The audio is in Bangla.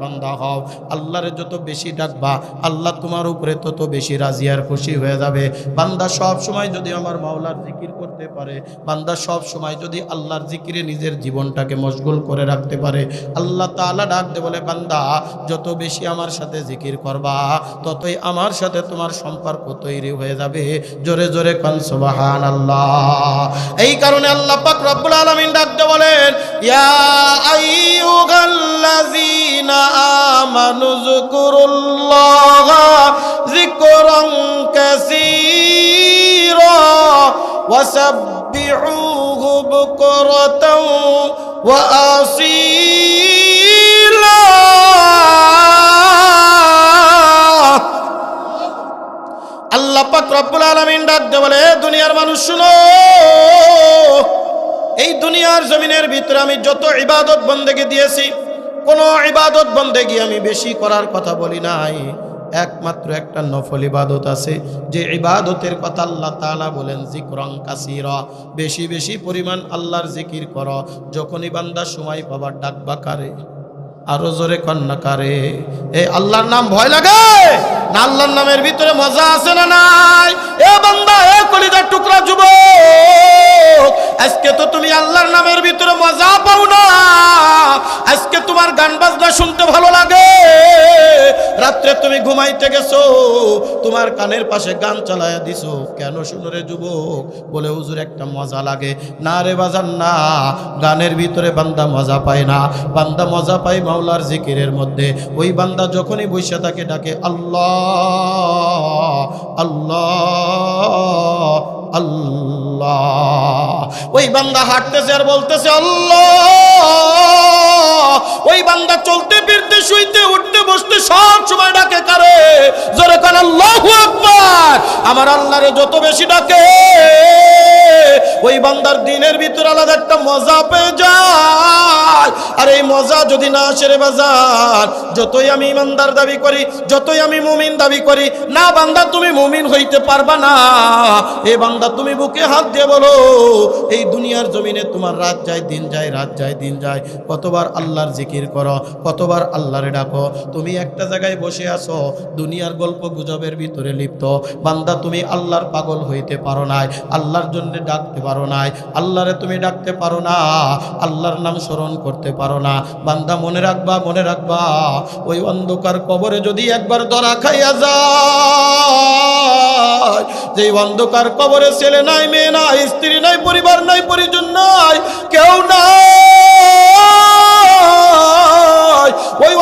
বান্দা হও, আল্লাহরে যত বেশি ডাকবা আল্লাহ তোমার উপরে তত বেশি রাজি আর খুশি হয়ে যাবে। বান্দা সব সময় যদি আমার মাওলার জিকির করতে পারে, বান্দা সব সময় যদি আল্লাহর জিকিরে নিজের জীবনটাকে মশগুল করে রাখতে পারে, আল্লাহ তাআলা ডাক দে বলে, বান্দা যত বেশি আমার সাথে জিকির করবা ততই আমার সাথে তোমার সম্পর্ক তৈরি হয়ে যাবে। জোরে জোরে কান সুবহানাল্লাহ। এই কারণে আল্লাহ পাক রব্বুল আলামিন ডাক দে বলেন, ইয়া আইয়ুহাল্লাযীনা আমানু যকুরুল্লাহা যিকরান কাসীরা ওয়াসাব্বিহুহু বুকরাতাও ওয়া আসীলা। আল্লাহ পাক রব্বুল আলামিন ডাক দে বলে, দুনিয়ার মানুষ শুনো, এই দুনিয়ার জমিনের ভিতরে আমি যত ইবাদত বন্দেগী দিয়েছি, কোন ইবাদত বন্দেগী আমি বেশি করার কথা বলি নাই। একমাত্র একটা নফল ইবাদত আছে, যে ইবাদতের কথা আল্লাহ তাআলা বলেন যিকরান কাসীরা, বেশি বেশি পরিমাণ আল্লাহর জিকির করো। যখনই বান্দা সময় পাবার ডাকবা কারে, আরো জোরে কন্যা কারে। এই আল্লাহর নাম ভয় লাগে না? আল্লাহর নামের ভিতরে মজা আছে না নাই? এ বান্দা, এ কলিজার টুকরা যুবক, আজকে তো তুমি আল্লাহর নামের ভিতরে মজা পাও না। আজকে তোমার গান বাজনা শুনতে ভালো লাগে, রাত্রে তুমি ঘুমাইতে গেছো, তোমার কানের পাশে গান চালায়া দিছো। কেন শুনো রে যুবক? বলে হুজুর একটা মজা লাগে। না রে বাজান না, গানের ভিতরে বান্দা মজা পায় না, বান্দা মজা পায় মাওলার জিকিরের মধ্যে। ওই বান্দা যখনই বৈশা তাকে ডাকে আল্লাহ আল্লাহ আল্লাহ, ওই বান্দা হাঁটতেছে আর বলতেছে আল্লাহ। ওই বান্দা চলতে ফিরতে শুইতে উঠতে বসতে সব সময় ডাকে কারে? জোরে কান আল্লাহু আকবার। আমার আল্লাহরে যত বেশি ডাকে, ওই বান্দার দিনের ভিতর আলাদা একটা মজা পেয়ে যায়। আর এই মজা যদি না আসে রে বাজার, যতই আমি ইমানদার দাবি করি, যতই আমি মুমিন দাবি করি, না বান্দা তুমি মুমিন হইতে পারবা না। এ বান্দা তুমি বুকে হাত দিয়ে বলো, এই দুনিয়ার জমিনে তোমার রাত যায় দিন যায়, রাত যায় দিন যায়, কতবার আল্লাহর জিকির করো, কতবার আল্লাহরে ডাকো। তুমি একটা জায়গায় বসে আছো, দুনিয়ার গল্প গুজবের ভিতরে লিপ্ত। বান্দা তুমি আল্লাহর পাগল হইতে পারো নাই, আল্লাহর জন্য ডাকতে পারো নাই, আল্লাহরে তুমি ডাকতে পারো না, আল্লাহর নাম স্মরণ করতে পারো না। বান্দা মনে রাখবা, মনে রাখবা, ওই অন্ধকার কবরে যদি একবার ধরা খাইয়া যায়, যে অন্ধকার কবরে ছেলে নাই, মেয়ে নাই, স্ত্রী নাই, পরিবার নাই, পরিজন নাই, কেউ নাই, ওই